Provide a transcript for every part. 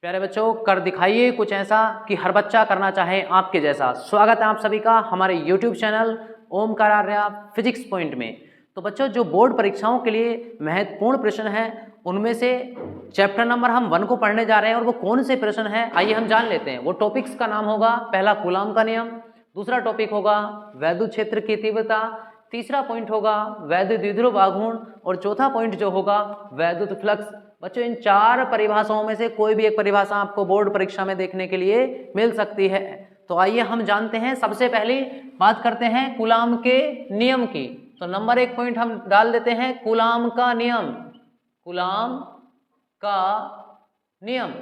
प्यारे बच्चों, कर दिखाइए कुछ ऐसा कि हर बच्चा करना चाहे आपके जैसा। स्वागत है आप सभी का हमारे YouTube channel Omkar Arya physics point में। तो बच्चों, जो बोर्ड परीक्षाओं के लिए महत्वपूर्ण प्रश्न हैं उनमें से चैप्टर नंबर हम 1 को पढ़ने जा रहे हैं और वो कौन से प्रश्न हैं आइए हम जान लेते हैं। वो टॉपिक्स का नाम होगा, पहला कूलाम का नियम, दूसरा टॉपिक होगा वैद्युत क्षेत्र की तीव्रता, तीसरा पॉइंट होगा वैद्युत द्विध्रुव आघूर्ण और चौथा पॉइंट जो होगा वैद्युत फ्लक्स। बच्चों, इन 4 परिभाषाओं में से कोई भी एक परिभाषा आपको बोर्ड परीक्षा में देखने के लिए मिल सकती है। तो आइए हम जानते हैं। सबसे पहले बात करते हैं कूलाम के नियम की। तो नंबर 1 पॉइंट हम डाल देते हैं कूलाम का नियम। कूलाम का नियम।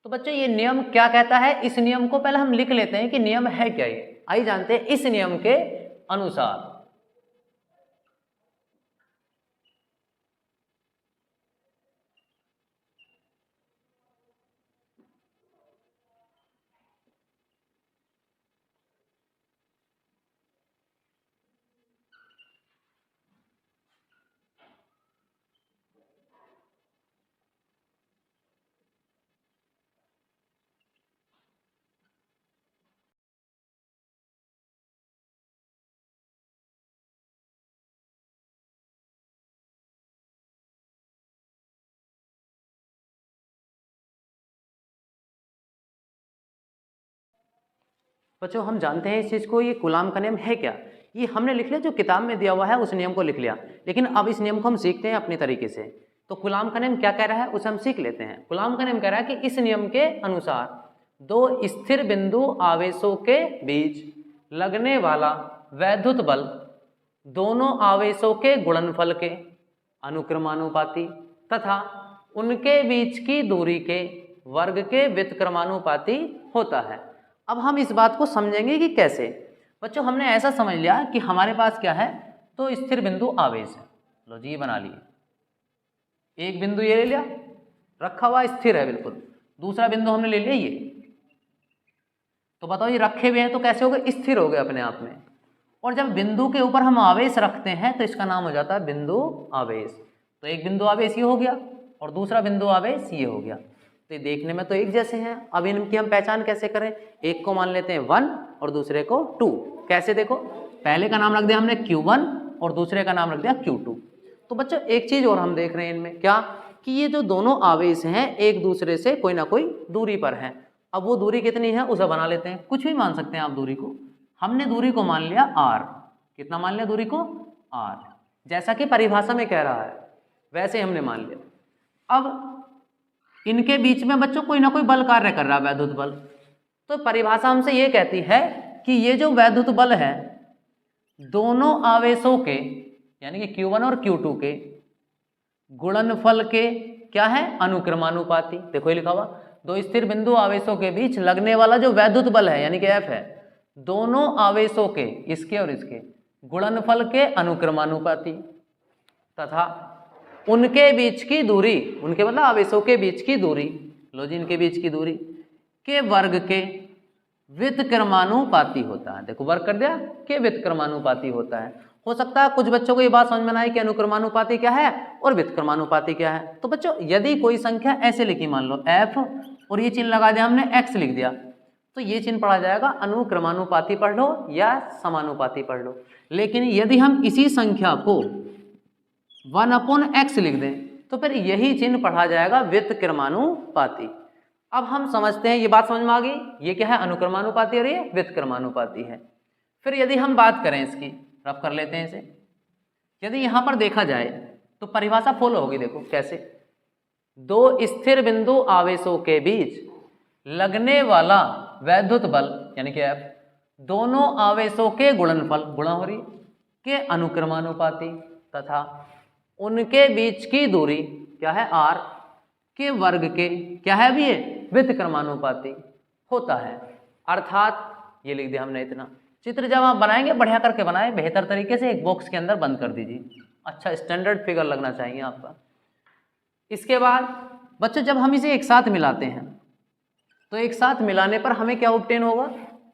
तो बच्चों, ये नियम क्या कहता है, इस नियम को पहले हम लिख लेते हैं कि नियम है क्या ये। आइए जानते हैं। इस नियम के अनुसार बच्चों, हम जानते हैं इस चीज को, ये कूलाम का नियम है क्या। ये हमने लिख लिया, जो किताब में दिया हुआ है उस नियम को लिख लिया, लेकिन अब इस नियम को हम सीखते हैं अपने तरीके से। तो कूलाम का नियम क्या कह रहा है उसे हम सीख लेते हैं। कूलाम का नियम कह रहा है कि इस नियम के अनुसार 2 स्थिर बिंदु आवेशों के बीच लगने वाला वैद्युत बल दोनों आवेशों के गुणनफल के अनुक्रमानुपाती तथा उनके बीच की दूरी के वर्ग के व्युत्क्रमानुपाती होता है। अब हम इस बात को समझेंगे कि कैसे। बच्चों, हमने ऐसा समझ लिया कि हमारे पास क्या है, तो स्थिर बिंदु आवेश है। लो जी, ये बना लिए। एक बिंदु ये ले लिया, रखा हुआ स्थिर है बिल्कुल। दूसरा बिंदु हमने ले लिया ये। तो बताओ, ये रखे हुए हैं तो कैसे हो गए, स्थिर हो गए अपने आप में। और जब बिंदु के ऊपर हम आवेश रखते हैं तो इसका नाम हो जाता है बिंदु आवेश। तो एक बिंदु आवेश ये हो गया और दूसरा बिंदु आवेश ये हो गया। तो ये देखने में तो एक जैसे हैं। अब इनकी हम पहचान कैसे करें। एक को मान लेते हैं 1 और दूसरे को 2। कैसे, देखो, पहले का नाम रख दिया हमने Q1 और दूसरे का नाम रख दिया Q2। तो बच्चों, एक चीज और हम देख रहे हैं इनमें, क्या कि ये जो दोनों आवेश हैं एक दूसरे से कोई ना कोई दूरी पर हैं। अब वो दूरी कितनी है उसे बना लेते हैं। कुछ भी मान सकते हैं आप दूरी को। हमने दूरी को मान लिया r। कितना मान लिया दूरी को, r, जैसा कि परिभाषा में कह रहा है वैसे हमने मान लिया। अब इनके बीच में बच्चों कोई ना कोई बल कार्य कर रहा है, वैद्युत बल। तो परिभाषा हमसे ये कहती है कि ये जो वैद्युत बल है दोनों आवेशों के यानी कि Q1 और Q2 के गुणनफल के क्या है, अनुक्रमानुपाती। देखो ये लिखा हुआ, 2 स्थिर बिंदु आवेशों के बीच लगने वाला जो वैद्युत बल है यानी कि F है, दोनों आवेशों के, इसके और इसके गुणनफल के अनुक्रमानुपाती तथा उनके बीच की दूरी, उनके मतलब आवेशों के बीच की दूरी, लो जी, इनके बीच की दूरी के वर्ग के व्युत्क्रमानुपाती होता है। देखो, वर्ग कर दिया, के व्युत्क्रमानुपाती होता है। हो सकता है कुछ बच्चों को ये बात समझ में ना आए कि अनुक्रमानुपाती क्या है और व्युत्क्रमानुपाती क्या है। तो बच्चों, यदि कोई संख्या ऐसे लिखी, मान लो f, और ये चिन्ह लगा दिया हमने, x लिख दिया, तो ये चिन्ह पढ़ा जाएगा अनुक्रमानुपाती पढ़ लो या समानुपाती पढ़ लो। लेकिन यदि हम इसी संख्या को 1/x लिख दें तो फिर यही चिन्ह पढ़ा जाएगा व्युत्क्रमानुपाती। अब हम समझते हैं, ये बात समझ में आ गई, ये क्या है, अनुक्रमानुपाती और ये व्युत्क्रमानुपाती है। फिर यदि हम बात करें इसकी, रफ कर लेते हैं इसे। यदि यहाँ पर देखा जाए तो परिभाषा फॉलो होगी। देखो कैसे, 2 स्थिर बिंदु आवेशों के बीच लगने वाला वैद्युत बल यानी कि F दोनों आवेशों के गुणनफल, गुणा हो रही, के अनुक्रमानुपाती तथा उनके बीच की दूरी क्या है, r, के वर्ग के क्या है, अभी ये व्युत्क्रमानुपाती होता है। अर्थात ये लिख दिया हमने इतना। चित्र जब आप बनाएंगे बढ़िया करके बनाए, बेहतर तरीके से एक बॉक्स के अंदर बंद कर दीजिए। अच्छा स्टैंडर्ड फिगर लगना चाहिए आपका। इसके बाद बच्चों, जब हम इसे एक साथ मिलाते हैं तो एक साथ मिलाने पर हमें क्या ऑब्टेन होगा,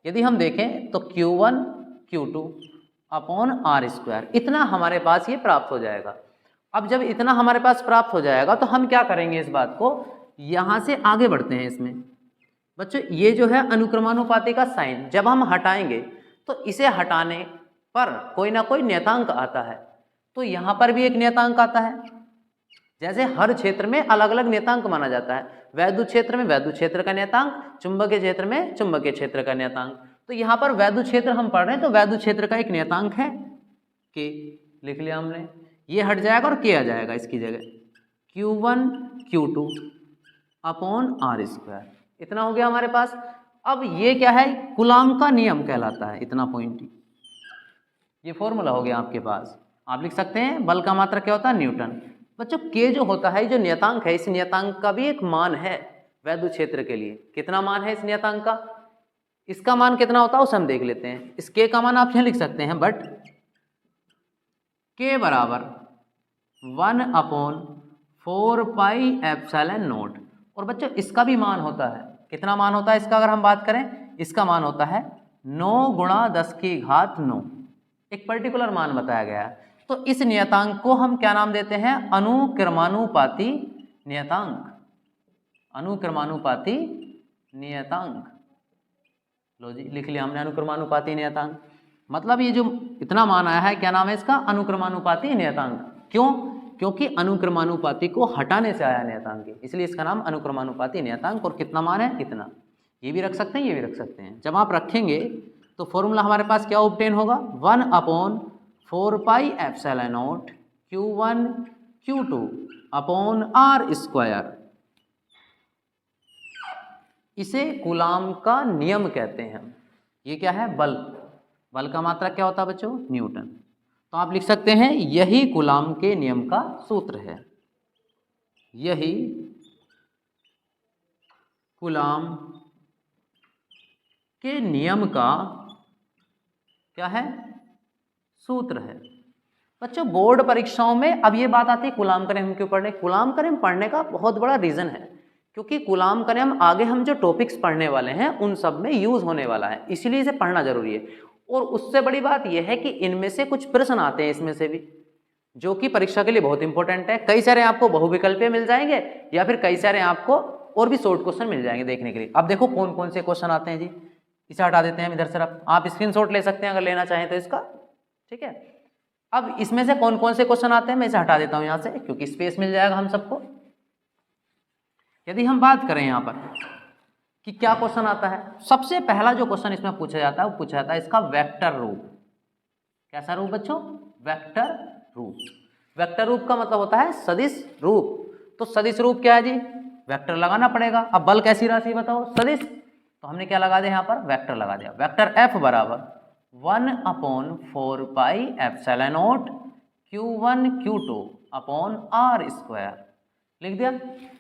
यदि हम देखें तो Q1 Q2 अपॉन r², इतना हमारे पास ये प्राप्त हो जाएगा। अब जब इतना हमारे पास प्राप्त हो जाएगा तो हम क्या करेंगे, इस बात को यहाँ से आगे बढ़ते हैं इसमें बच्चों। ये जो है अनुक्रमानुपाती का साइन, जब हम हटाएंगे तो इसे हटाने पर कोई ना कोई नियतांक आता है, तो यहाँ पर भी एक नियतांक आता है। जैसे हर क्षेत्र में अलग अलग नियतांक माना जाता है, वैद्युत क्षेत्र में वैद्युत क्षेत्र का नियतांक, चुंबकीय क्षेत्र में चुंबकीय क्षेत्र का नियतांक। तो यहाँ पर वैद्युत क्षेत्र हम पढ़ रहे हैं तो वैद्युत क्षेत्र का एक नियतांक है के, लिख लिया हमने। ये हट जाएगा और के आ जाएगा इसकी जगह, Q1 Q2 upon are square, इतना हो गया हमारे पास। अब ये क्या है, कूलाम का नियम कहलाता है, इतना पॉइंट ही। ये फॉर्मूला हो गया आपके पास। आप लिख सकते हैं बल का मात्रक क्या होता है, न्यूटन। बच्चों के जो होता है, जो नियतांक है, इस नियतांक का भी एक मान है वैद्युत क्षेत्र के लिए। कितना मान है इस नियतांक का, इसका मान कितना होता है उसे हम देख लेते हैं। इस के का मान आप यहाँ लिख सकते हैं, बट के बराबर 1/4 पाई एप्सिलॉन नॉट। और बच्चों इसका भी मान होता है, कितना मान होता है इसका, अगर हम बात करें, इसका मान होता है 9 × 10⁹। एक पर्टिकुलर मान बताया गया है। तो इस नियतांक को हम क्या नाम देते हैं, अनुक्रमानुपाती नियतांक। अनुक्रमानुपाती नियतांक, लो जी लिख लिया हमने अनुक्रमानुपाती नियतांक। मतलब ये जो इतना मान आया है, क्या नाम है इसका, अनुक्रमानुपाती नियतांक। क्यों, क्योंकि अनुक्रमानुपाती को हटाने से आया नियतांक, इसलिए इसका नाम अनुक्रमानुपाती नियतांक। और कितना मान है, इतना। ये भी रख सकते हैं, ये भी रख सकते हैं। जब आप रखेंगे तो फॉर्मूला हमारे पास क्या ऑब्टेन होगा, 1/4 pi epsilon not Q1 Q2 upon are square. इसे कूलाम का नियम कहते हैं हम। ये क्या है, बल। बल का मात्रक क्या होता है बच्चों, न्यूटन। तो आप लिख सकते हैं यही कूलाम के नियम का सूत्र है। यही कूलाम के नियम का क्या है, सूत्र है। बच्चों बोर्ड परीक्षाओं में अब ये बात आती है कूलाम का नियम क्यों पढ़ने। कूलाम का नियम पढ़ने का बहुत बड़ा रीजन है, क्योंकि कूलाम का नियम आगे हम जो टॉपिक्स पढ़ने वाले हैं उन सब में यूज होने वाला है, इसलिए इसे पढ़ना जरूरी है। और उससे बड़ी बात यह है कि इनमें से कुछ प्रश्न आते हैं इसमें से भी, जो कि परीक्षा के लिए बहुत इंपॉर्टेंट है। कई सारे आपको बहुविकल्पीय मिल जाएंगे, या फिर कई सारे आपको और भी शॉर्ट क्वेश्चन मिल जाएंगे देखने के लिए। अब देखो कौन कौन से क्वेश्चन आते हैं जी। इसे हटा देते हैं हम इधर से, आप स्क्रीनशॉट ले सकते हैं अगर लेना चाहें तो इसका, ठीक है। अब इसमें से कौन कौन से क्वेश्चन आते हैं मैं इसे हटा देता हूं यहां से, क्योंकि स्पेस मिल जाएगा हम सबको। यदि हम बात करें यहां पर कि क्या क्वेश्चन आता है, सबसे पहला जो क्वेश्चन इसमें पूछा जाता है वो पूछा जाता है इसका वेक्टर रूप। कैसा रूप बच्चों, वेक्टर रूप। वेक्टर रूप का मतलब होता है सदिश रूप। तो सदिश रूप क्या है जी, वेक्टर लगाना पड़ेगा। अब बल कैसी राशि बताओ, सदिश, तो हमने क्या लगा दिया यहाँ पर, वेक्टर लगा दिया। वेक्टर F बराबर 1/4 pi epsilon not Q1 Q2 upon are square, लिख दिया।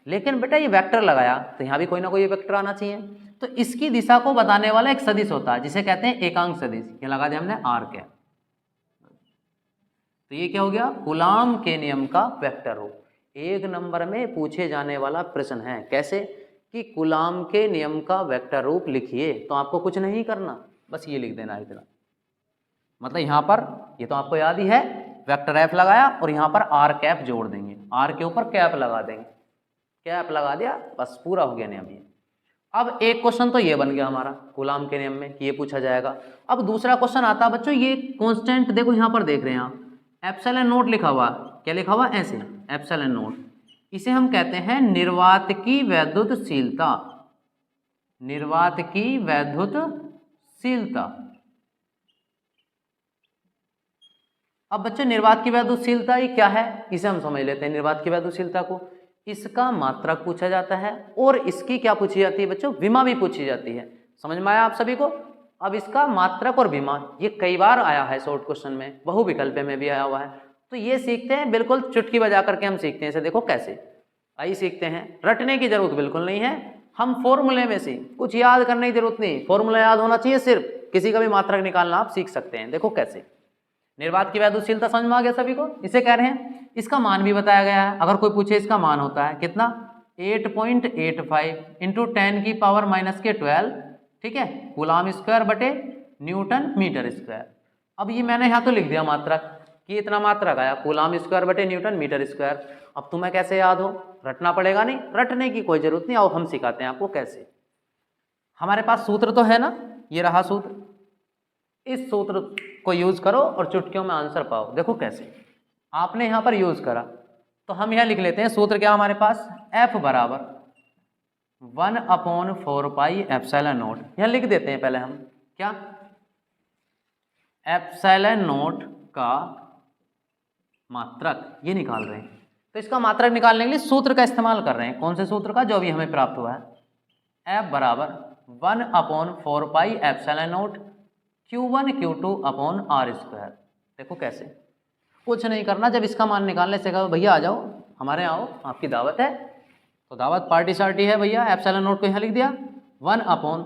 लेकिन बेटा ये वेक्टर लगाया तो यहाँ भी कोई ना कोई वेक्टर आना चाहिए। तो इसकी दिशा को बताने वाला एक सदिश होता है जिसे कहते हैं एकांक सदिश। ये लगा दिया हमने आर के। तो ये क्या हो गया, कूलाम के नियम का वेक्टर रूप। एक नंबर में पूछे जाने वाला प्रश्न है, कैसे कि कूलाम के नियम का वेक्टर रूप लिखिए। तो आपको कुछ नहीं करना, बस ये लिख देना इतना। मतलब यहाँ पर ये तो आपको याद ही है, वेक्टर एफ लगाया और यहाँ पर आर कैप जोड़ देंगे, आर के ऊपर कैप लगा देंगे, कैप लगा दिया, बस पूरा हो गया नियम ये। अब एक क्वेश्चन तो ये बन गया हमारा कूलाम के नियम में कि ये पूछा जाएगा। अब दूसरा क्वेश्चन आता है बच्चों, ये कांस्टेंट देखो यहाँ पर देख रहे हैं आप, एप्सिलॉन नोट लिखा हुआ, क्या लिखा हुआ, ऐसे एप्सिलॉन नोट। इसे हम कहते हैं निर्वात की वैद्युतशीलता। निर्वात की वैद्युतशीलता। अब बच्चों निर्वात की वैद्युतशीलता ये क्या है, इसे हम समझ लेते हैं। निर्वात की वैद्युतशीलता को, इसका मात्रक पूछा जाता है और इसकी क्या पूछी जाती है बच्चों, विमा भी पूछी जाती है। समझ में आया आप सभी को। अब इसका मात्रक और विमा ये कई बार आया है शॉर्ट क्वेश्चन में, बहुविकल्प में भी आया हुआ है। तो ये सीखते हैं, बिल्कुल चुटकी बजा करके हम सीखते हैं। इसे देखो कैसे, आइए सीखते हैं। रटने की जरूरत बिल्कुल नहीं है, हम फॉर्मूले में से कुछ याद करने की जरूरत नहीं, फॉर्मूला याद होना चाहिए सिर्फ, किसी का भी मात्रक निकालना आप सीख सकते हैं। देखो कैसे, निर्वात की वैद्युतशीलता समझ में आ गया सभी को। इसे कह रहे हैं, इसका मान भी बताया गया है। अगर कोई पूछे इसका मान होता है कितना, 8.85 इंटू 10⁻⁻12, ठीक है, कूलाम स्क्वायर बटे न्यूटन मीटर स्क्वायर। अब ये मैंने यहाँ तो लिख दिया मात्रक, कि इतना मात्रक आया, कूलाम स्क्वायर बटे न्यूटन मीटर स्क्वायर। अब तुम्हें कैसे याद हो, रटना पड़ेगा नहीं, रटने की कोई जरूरत नहीं, आओ हम सिखाते हैं आपको कैसे। हमारे पास सूत्र तो है ना, ये रहा सूत्र, इस सूत्र को यूज करो और चुटकियों में आंसर पाओ। देखो कैसे, आपने यहां पर यूज करा तो हम यहां लिख लेते हैं सूत्र क्या हमारे पास, F बराबर 1/4 पाई एप्सिलॉन नोट। यहां लिख देते हैं पहले हम क्या, एप्सिलॉन नोट का मात्रक ये निकाल रहे हैं। तो इसका मात्रक निकालने के लिए सूत्र का इस्तेमाल कर रहे हैं। कौन से सूत्र का, जो अभी हमें प्राप्त हुआ है, F बराबर 1/4 pi epsilon note Q1 Q2 upon R square. देखो कैसे, कुछ नहीं करना, जब इसका मान निकालने से कहो भैया आ जाओ हमारे यहाँ आओ, आपकी दावत है, तो दावत पार्टी सार्टी है भैया। एप्सिलॉन नोट को यहाँ लिख दिया 1 अपॉन,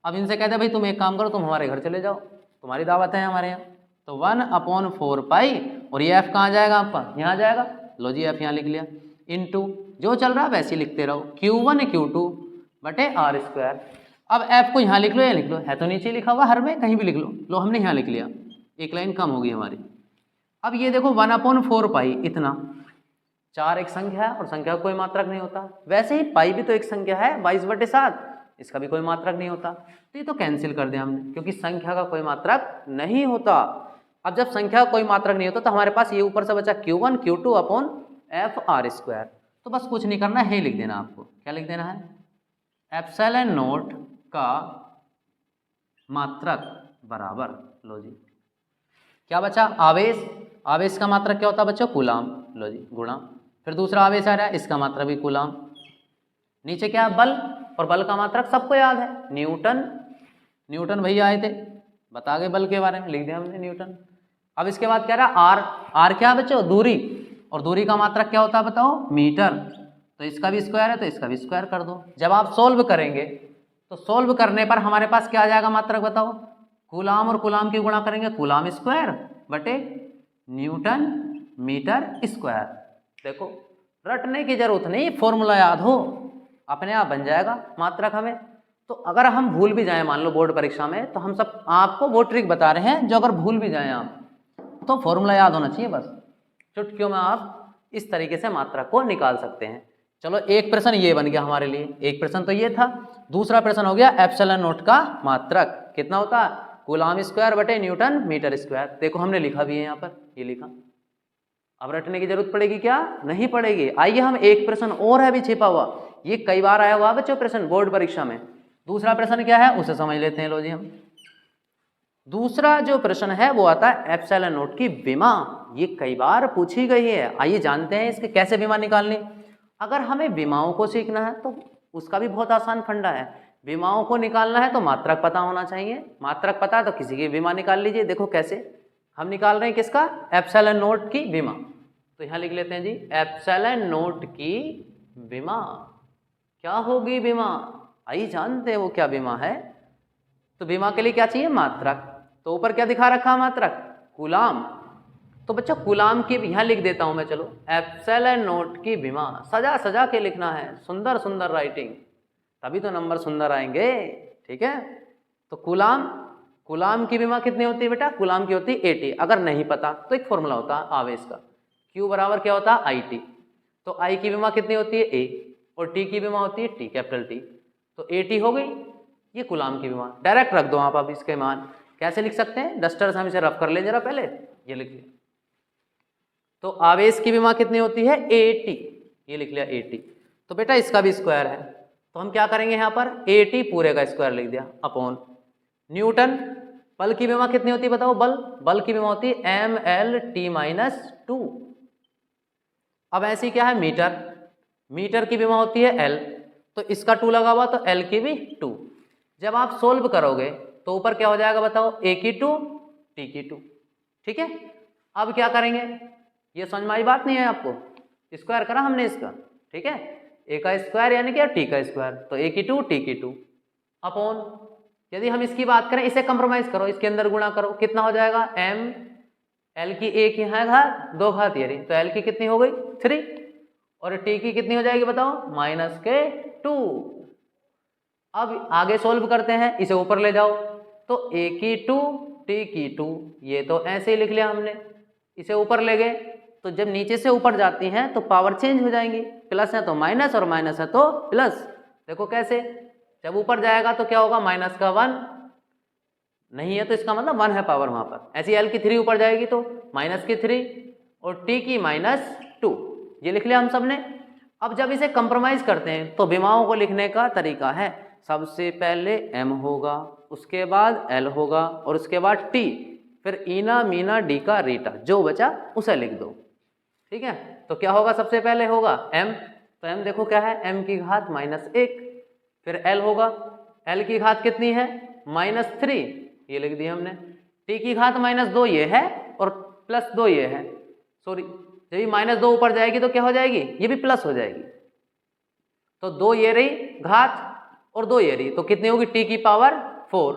अब इनसे कहते हैं भाई तुम एक काम करो, तुम हमारे घर चले जाओ, तुम्हारी दावत है हमारे यहाँ, तो 1/4 पाई, और ये F कहाँ जाएगा आपका, यहाँ जाएगा, लो जी F यहाँ लिख लिया, इनटू जो चल रहा है वैसे ही लिखते रहो, Q1 Q2 बटे R स्क्वायर। अब F को यहाँ लिख लो या लिख लो, है तो नीचे लिखा हुआ, हर में कहीं भी लिख लो हमने यहाँ लिख लिया, एक लाइन कम होगी हमारी। अब ये देखो 1/4 पाई, इतना 4 एक संख्या है और संख्या का कोई मात्रक नहीं होता, वैसे ही पाई भी तो एक संख्या है 22/7, इसका भी कोई मात्रक नहीं होता, तो ये तो कैंसिल कर दिया हमने, क्योंकि संख्या का कोई मात्रक नहीं होता। अब जब संख्या का कोई मात्रक नहीं होता तो हमारे पास ये ऊपर से बचा Q1 Q2 upon F R square. तो बस कुछ नहीं करना है, लिख देना आपको, क्या लिख देना है, एप्सिलॉन नोट का मात्रक बराबर, लो जी क्या बचा, आवेश, आवेश का मात्रक क्या होता है बच्चों, कूलाम, लो जी गुणा, फिर दूसरा आवेश आ रहा है, इसका मात्रक भी कूलाम, नीचे क्या है बल, और बल का मात्रक सबको याद है न्यूटन, न्यूटन भैया आए थे बता गए बल के बारे में, लिख दिया हमने न्यूटन। अब इसके बाद क्या रहा, आर, आर क्या है बच्चों, दूरी, और दूरी का मात्रक क्या होता है बताओ, मीटर, तो इसका भी स्क्वायर है तो इसका भी स्क्वायर कर दो। जब आप सोल्व करेंगे तो सोल्व करने पर हमारे पास क्या आ जाएगा मात्रक बताओ, कूलाम और कूलाम की गुणा करेंगे, कूलाम स्क्वायर बटे न्यूटन मीटर स्क्वायर। देखो रटने की जरूरत नहीं, फॉर्मूला याद हो अपने आप बन जाएगा मात्रक हमें। तो अगर हम भूल भी जाएं मान लो बोर्ड परीक्षा में, तो हम सब आपको वो ट्रिक बता रहे हैं, जो अगर भूल भी जाएं आप तो फॉर्मूला याद होना चाहिए, बस चुटकियों में आप इस तरीके से मात्रक को निकाल सकते हैं। चलो एक प्रश्न ये बन गया हमारे लिए, एक प्रश्न तो ये था, दूसरा प्रश्न हो गया एप्सिलॉन नोट का मात्रक कितना होता है, कूलाम स्क्वायर बटे न्यूटन मीटर स्क्वायर। देखो हमने लिखा भी है यहाँ पर, ये लिखा, अब रटने की जरूरत पड़ेगी क्या, नहीं पड़ेगी। आइए हम एक प्रश्न और है भी छिपा हुआ, ये कई बार आया हुआ बच्चों प्रश्न बोर्ड परीक्षा में। दूसरा प्रश्न क्या है उसे समझ लेते हैं, लो जी हम दूसरा जो प्रश्न है वो आता है एप्सिलॉन नोट की विमा, ये कई बार पूछी गई है। आइए जानते हैं इसके कैसे विमा निकालनी। अगर हमें विमाओं को सीखना है तो उसका भी बहुत आसान फंडा है, विमाओं को निकालना है तो मात्रक पता होना चाहिए, मात्रक पता है तो किसी की विमा निकाल लीजिए। देखो कैसे हम निकाल रहे हैं किसका, एप्सिलॉन नोट की विमा, तो यहाँ लिख लेते हैं जी एप्सिलॉन नोट की विमा क्या होगी, विमा आइए जानते हैं वो क्या विमा है। तो विमा के लिए क्या चाहिए, मात्रक, तो ऊपर क्या दिखा रखा मात्रक, कूलाम, तो बच्चों कूलाम की यहाँ लिख देता हूं मैं, चलो एप्सिलॉन नोट की विमा, सजा सजा के लिखना है, सुंदर सुंदर राइटिंग, तभी तो नंबर सुंदर आएंगे, ठीक है। तो कूलाम, कूलाम की विमा कितनी होती है बेटा, कूलाम की होती है 80। अगर नहीं पता तो एक फॉर्मूला होता है आवेश का, Q बराबर क्या होता है IT, तो I की विमा कितनी होती है A, और T की विमा होती है T कैपिटल T, तो 80 हो गई, ये कूलाम की विमा। डायरेक्ट रख दो आप, अब इसके मान कैसे लिख सकते हैं, डस्टर से हम इसे रफ कर ले जरा, पहले ये लिख लिया। तो आवेश की विमा कितनी होती है 80, ये लिख लिया 80, तो बेटा इसका भी स्क्वायर है, तो हम क्या करेंगे यहाँ पर 80 पूरे का स्क्वायर लिख दिया अपॉन न्यूटन। बल की विमा कितनी होती है बताओ, बल, बल की विमा होती है MLT-2। अब ऐसी क्या है मीटर, मीटर की विमा होती है L, तो इसका 2 लगा हुआ तो L की भी 2। जब आप सोल्व करोगे तो ऊपर क्या हो जाएगा बताओ, A की 2 T की 2, ठीक है। अब क्या करेंगे, ये समझ में आई बात नहीं है आपको, स्क्वायर करा हमने इसका, ठीक है, A का स्क्वायर यानी कि T का स्क्वायर, तो A की 2 T की 2 अपॉन, यदि हम इसकी बात करें इसे कंप्रोमाइज करो, इसके अंदर गुणा करो, कितना हो जाएगा M, L की A की है घात 2 घात यानी, तो L की कितनी हो गई 3, और T की कितनी हो जाएगी बताओ -2। अब आगे सोल्व करते हैं, इसे ऊपर ले जाओ, तो A की 2 T की 2, ये तो ऐसे ही लिख लिया हमने, इसे ऊपर ले गए तो जब नीचे से ऊपर जाती हैं तो पावर चेंज हो जाएंगी, प्लस है तो माइनस और माइनस है तो प्लस। देखो कैसे, जब ऊपर जाएगा तो क्या होगा, माइनस का 1 नहीं है तो इसका मतलब 1 है पावर वहां पर। ऐसी l की 3 ऊपर जाएगी तो माइनस की 3 और t की -2, ये लिख लिया हम सब ने। अब जब इसे कंप्रोमाइज करते हैं तो विमाओं को लिखने का तरीका है, सबसे पहले m होगा, उसके बाद l होगा और उसके बाद t, फिर ईना मीना डी का रीटा, जो बचा उसे लिख दो। ठीक है, तो क्या होगा, सबसे पहले होगा m, तो m देखो क्या है, m की घात -1, फिर l होगा, l की घात कितनी है -3, ये लिख दिया हमने, t की घात -2 ये है और +2 ये है, सॉरी जब ये -2 ऊपर जाएगी तो क्या हो जाएगी, ये भी प्लस हो जाएगी, तो 2 ये रही घात और 2 ये रही, तो कितनी होगी t की पावर 4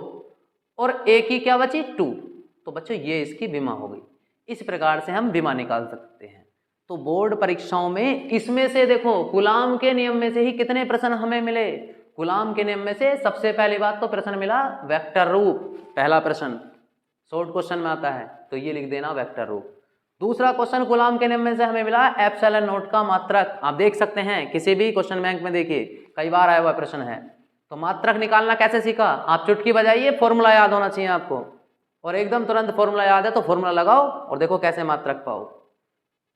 और a की क्या बची 2, तो बच्चों ये इसकी विमा हो गई। इस प्रकार से हम विमा निकाल सकते हैं। तो बोर्ड परीक्षाओं में इसमें से देखो कूलाम के नियम में से ही कितने प्रश्न हमें मिले, कूलाम के नियम में से सबसे पहली बात तो प्रश्न मिला वेक्टर रूप, पहला प्रश्न शॉर्ट क्वेश्चन में आता है तो ये लिख देना वेक्टर रूप। दूसरा क्वेश्चन कूलाम के नियम में से हमें मिला एप्सिलॉन नॉट का मात्रक, आप देख सकते हैं किसी भी क्वेश्चन बैंक में देखिए कई बार आया हुआ प्रश्न है। तो मात्रक निकालना कैसे सीखा, आप चुटकी बजाइए, फॉर्मूला याद होना चाहिए आपको, और एकदम तुरंत फॉर्मूला याद है तो फॉर्मूला लगाओ और देखो कैसे मात्रक पाओ।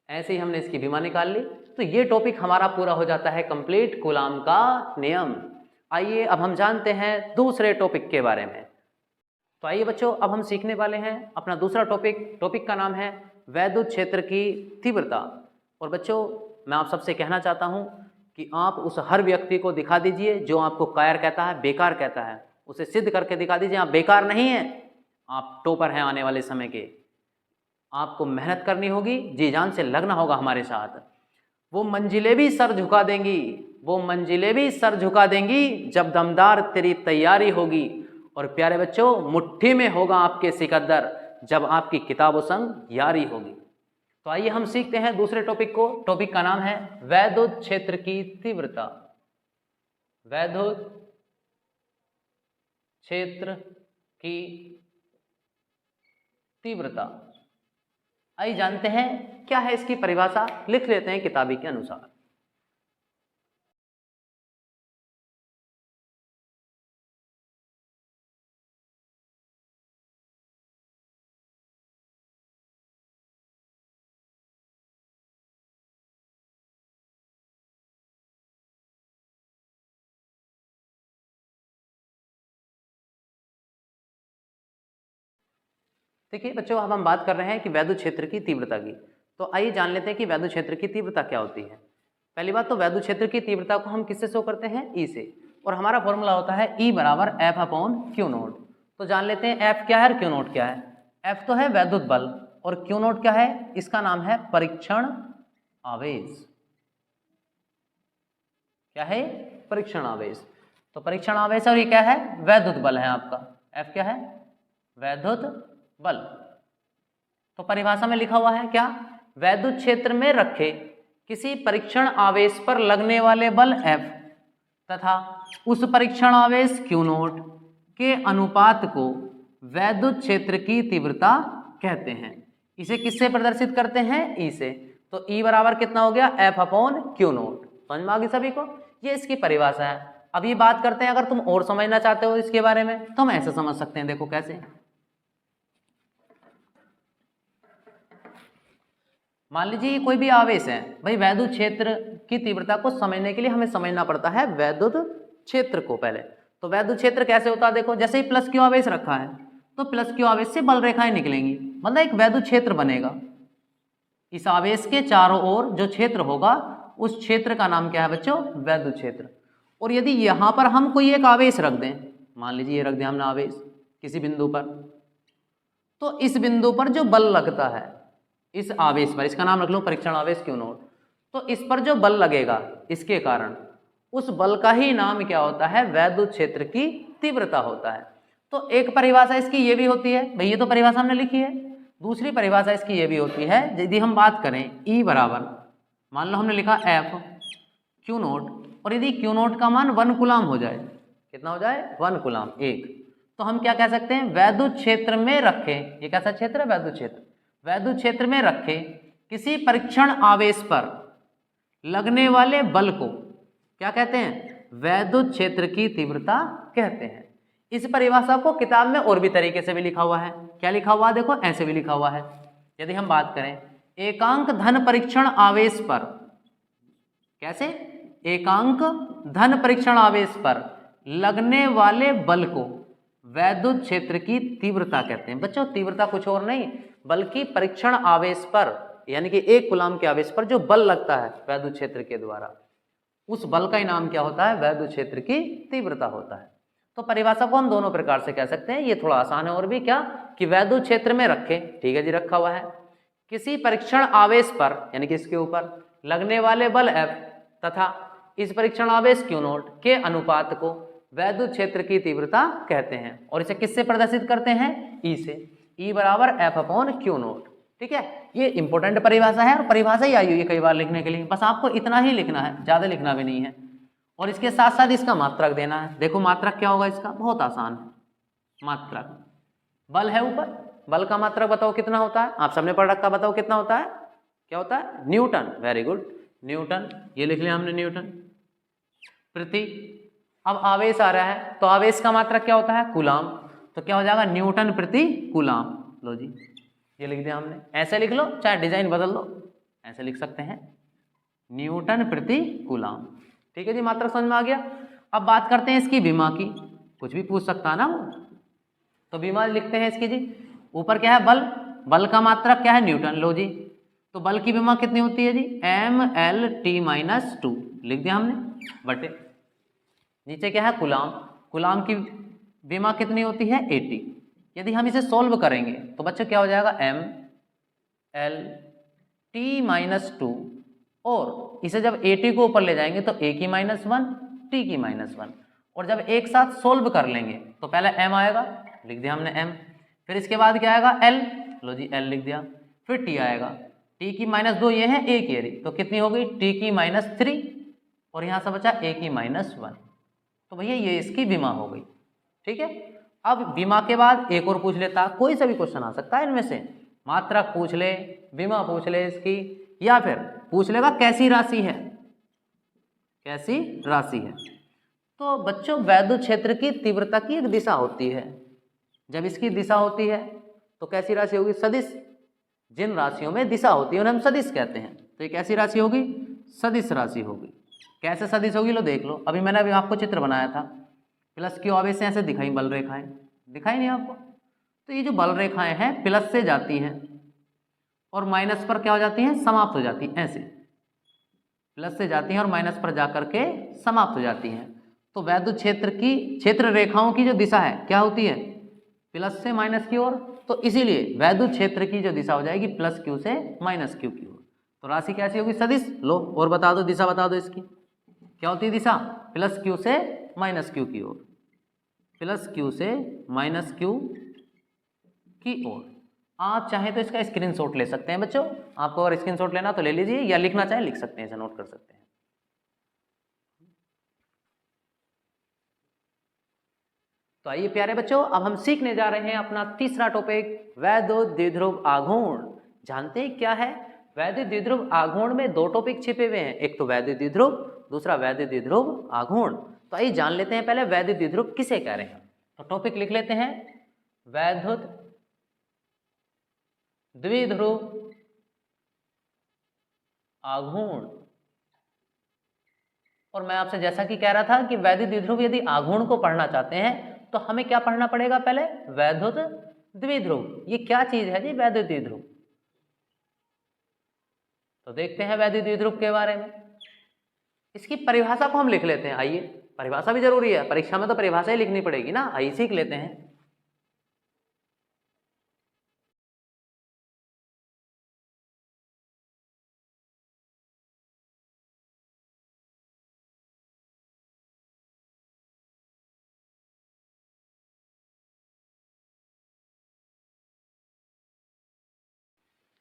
ऐसे ही हमने इसकी विमा निकाल ली। तो ये टॉपिक हमारा पूरा हो जाता है कंप्लीट, कूलाम का नियम। आइए अब हम जानते हैं दूसरे टॉपिक के बारे में। तो आइए बच्चों अब हम सीखने वाले हैं अपना दूसरा टॉपिक का नाम है वैद्युत क्षेत्र की तीव्रता। और बच्चों मैं आप सबसे कहना चाहता हूं कि आप उस हर व्यक्ति को दिखा दीजिए जो आपको कायर कहता है, बेकार कहता है, उसे सिद्ध करके दिखा दीजिए आप बेकार नहीं हैं, आप टॉपर हैं आने वाले समय के। आपको मेहनत करनी होगी, जी जान से लगना होगा हमारे साथ। वो मंजिलें भी सर झुका देंगी, वो मंजिलें भी सर झुका देंगी जब दमदार तेरी तैयारी होगी। और प्यारे बच्चों मुट्ठी में होगा आपके सिकंदर जब आपकी किताबों संग यारी होगी। तो आइए हम सीखते हैं दूसरे टॉपिक को। टॉपिक का नाम है वैद्युत क्षेत्र की तीव्रता। वैद्युत क्षेत्र की तीव्रता, आइए जानते हैं क्या है इसकी परिभाषा, लिख लेते हैं किताबी के अनुसार। देखिए बच्चों अब हम बात कर रहे हैं कि वैद्युत क्षेत्र की तीव्रता की। तो आइए जान लेते हैं कि वैद्युत क्षेत्र की तीव्रता क्या होती है। पहली बात तो वैद्युत क्षेत्र की तीव्रता को हम किससे शो करते हैं, ई से, और हमारा फॉर्मूला होता है E बराबर F/Q0। तो जान लेते हैं F क्या है और Q0 क्या है। F तो है वैद्युत बल और Q0 क्या है, इसका नाम है परीक्षण आवेश। क्या है, परीक्षण आवेश। तो परीक्षण आवेश और ये क्या है, वैद्युत बल है आपका। F क्या है, वैद्युत बल। तो परिभाषा में लिखा हुआ है क्या, वैद्युत क्षेत्र में रखे किसी परीक्षण आवेश पर लगने वाले बल F तथा उस परीक्षण आवेश Q0 के अनुपात को वैद्युत क्षेत्र की तीव्रता कहते हैं। इसे किससे प्रदर्शित करते हैं, E से। तो E बराबर कितना हो गया, F/Q0। समझ में आ गई सभी को, ये इसकी परिभाषा है। अब ये बात करते हैं, अगर तुम और समझना चाहते हो इसके बारे में तो हम ऐसे समझ सकते हैं, देखो कैसे। मान लीजिए कोई भी आवेश है, भाई वैद्युत क्षेत्र की तीव्रता को समझने के लिए हमें समझना पड़ता है वैद्युत क्षेत्र को पहले। तो वैद्युत क्षेत्र कैसे होता है, देखो जैसे ही प्लस क्यू आवेश रखा है तो प्लस क्यू आवेश से बल रेखाएं निकलेंगी, मतलब एक वैद्युत क्षेत्र बनेगा। इस आवेश के चारों ओर जो क्षेत्र होगा उस क्षेत्र का नाम क्या है बच्चों, वैद्युत क्षेत्र। और यदि यहाँ पर हम कोई एक आवेश रख दें, मान लीजिए ये रख दें हमने आवेश किसी बिंदु पर, तो इस बिंदु पर जो बल लगता है इस आवेश पर, इसका नाम रख लो परीक्षण आवेश Q0, तो इस पर जो बल लगेगा इसके कारण उस बल का ही नाम क्या होता है, वैद्युत क्षेत्र की तीव्रता होता है। तो एक परिभाषा इसकी ये भी होती है, भाई ये तो परिभाषा हमने लिखी है। दूसरी परिभाषा इसकी ये भी होती है, यदि हम बात करें E बराबर, मान लो हमने लिखा F/Q0 और यदि Q0 का मान 1 कूलाम हो जाए, कितना हो जाए, 1 कूलाम, 1, तो हम क्या कह सकते हैं, वैद्युत क्षेत्र में रखें, ये कैसा क्षेत्र है, वैद्युत क्षेत्र। वैद्युत क्षेत्र में रखे किसी परीक्षण आवेश पर लगने वाले बल को क्या कहते हैं? वैद्युत क्षेत्र की तीव्रता कहते हैं। इस परिभाषा को किताब में और भी तरीके से भी लिखा हुआ है। क्या लिखा हुआ है? देखो ऐसे भी लिखा हुआ है। यदि हम बात करें एकांक धन परीक्षण आवेश पर, कैसे? एकांक धन परीक्षण आवेश पर लगने वाले बल को वैद्युत क्षेत्र की तीव्रता कहते हैं। बच्चों तीव्रता कुछ और नहीं बल्कि परीक्षण आवेश पर यानी कि एक कूलाम के आवेश पर जो बल लगता है वैद्युत क्षेत्र के द्वारा, उस बल का ही नाम क्या होता है? वैद्युत क्षेत्र की तीव्रता होता है। तो परिभाषा को हम दोनों प्रकार से कह सकते हैं। ये थोड़ा आसान है और भी क्या कि वैद्युत क्षेत्र में रखे, ठीक है जी, रखा हुआ है, किसी परीक्षण आवेश पर यानी कि इसके ऊपर लगने वाले बल F तथा इस परीक्षण आवेश Q0 के अनुपात को वैद्युत क्षेत्र की तीव्रता कहते हैं। और इसे किससे प्रदर्शित करते हैं? E से। E बराबर F/Q0। ठीक है, ये इंपॉर्टेंट परिभाषा है और परिभाषा ही आई हुई है कई बार लिखने के लिए। बस आपको इतना ही लिखना है, ज्यादा लिखना भी नहीं है। और इसके साथ साथ इसका मात्रक देना है। देखो मात्रक क्या होगा इसका? बहुत आसान है। मात्रक बल है ऊपर, बल का मात्रक बताओ कितना होता है? आप सबने पढ़ रखा, बताओ कितना होता है? क्या होता है? न्यूटन। Very good, Newton. ये लिख लिया हमने, न्यूटन प्रति। अब आवेश आ रहा है तो आवेश का मात्रक क्या होता है? कूलाम। तो क्या हो जाएगा? न्यूटन प्रति कूलाम। लो जी, ये लिख दिया हमने। ऐसे लिख लो, चाहे डिजाइन बदल लो, ऐसे लिख सकते हैं, न्यूटन प्रति कूलाम। ठीक है जी, मात्रक समझ में आ गया। अब बात करते हैं इसकी विमा की। कुछ भी पूछ सकता है ना वो, तो विमा लिखते हैं इसकी जी। ऊपर क्या है? बल। बल का मात्रक क्या है? न्यूटन। लो जी, तो बल की विमा कितनी होती है जी? mLt-2 लिख दिया हमने बटे। नीचे क्या है? कूलाम। कूलाम की विमा कितनी होती है? 80। यदि हम इसे सोल्व करेंगे तो बच्चों क्या हो जाएगा? mLt-2 और इसे जब 80 को ऊपर ले जाएंगे तो a की -1 t की -1 और जब एक साथ सोल्व कर लेंगे तो पहले m आएगा, लिख दिया हमने m। फिर इसके बाद क्या आएगा? l। लो जी, l लिख दिया। फिर t आएगा, t की -2 ये है, a की तो कितनी हो गई? t की -3 और यहाँ से बचा a की -1। तो भैया ये इसकी विमा हो गई। ठीक है, अब विमा के बाद एक और पूछ लेता, कोई सा भी क्वेश्चन आ सकता है इनमें से। मात्रक पूछ ले, विमा पूछ ले इसकी, या फिर पूछ लेगा कैसी राशि है, कैसी राशि है। तो बच्चों वैद्युत क्षेत्र की तीव्रता की एक दिशा होती है। जब इसकी दिशा होती है तो कैसी राशि होगी? सदिश। जिन राशियों में दिशा होती है उन्हें हम सदिश कहते हैं। तो ये कैसी राशि होगी? सदिश राशि होगी। कैसे सदिश होगी? लो देख लो, अभी मैंने अभी आपको चित्र बनाया था, प्लस की आवेश से ऐसे दिखाई बल रेखाएं, दिखाई नहीं आपको? तो ये जो बल रेखाएं हैं प्लस से जाती हैं और माइनस पर क्या हो जाती हैं? समाप्त हो जाती हैं। ऐसे प्लस से जाती हैं और माइनस पर जाकर के समाप्त हो जाती हैं। तो वैद्युत क्षेत्र की क्षेत्र रेखाओं की जो दिशा है क्या होती है? प्लस से माइनस की ओर। तो इसीलिए वैद्युत क्षेत्र की जो दिशा हो जाएगी प्लस क्यू से माइनस क्यू की ओर। तो राशि कैसी होगी? सदिश। लो और बता दो, दिशा बता दो इसकी क्या होती है दिशा? प्लस क्यू से माइनस क्यू की ओर, प्लस क्यू से माइनस क्यू की ओर। आप चाहें तो इसका स्क्रीनशॉट ले सकते हैं बच्चों। आपको अगर स्क्रीनशॉट लेना तो ले लीजिए, या लिखना चाहे लिख सकते हैं, इसे नोट कर सकते हैं। तो आइए प्यारे बच्चों, अब हम सीखने जा रहे हैं अपना तीसरा टॉपिक, वैद्युत द्विध्रुव आघूर्ण। जानते हैं क्या है वैद्युत द्विध्रुव आघूर्ण? में दो टॉपिक छिपे हुए हैं, एक तो वैद्युत द्विध्रुव, दूसरा वैद्युत द्विध्रुव आघूर्ण। तो आइए जान लेते हैं पहले वैद्युत द्विध्रुव किसे कह रहे हैं। तो टॉपिक लिख लेते हैं, वैद्युत द्विध्रुव आघूर्ण। और मैं आपसे जैसा कि कह रहा था कि वैद्युत द्विध्रुव यदि आघूर्ण को पढ़ना चाहते हैं तो हमें क्या पढ़ना पड़ेगा? पहले वैद्युत द्विध्रुव। ये क्या चीज है जी वैद्युत द्विध्रुव? तो देखते हैं वैद्युत द्विध्रुव के बारे में। इसकी परिभाषा को हम लिख लेते हैं। आइए, परिभाषा भी जरूरी है, परीक्षा में तो परिभाषा ही लिखनी पड़ेगी ना। आइए सीख लेते हैं।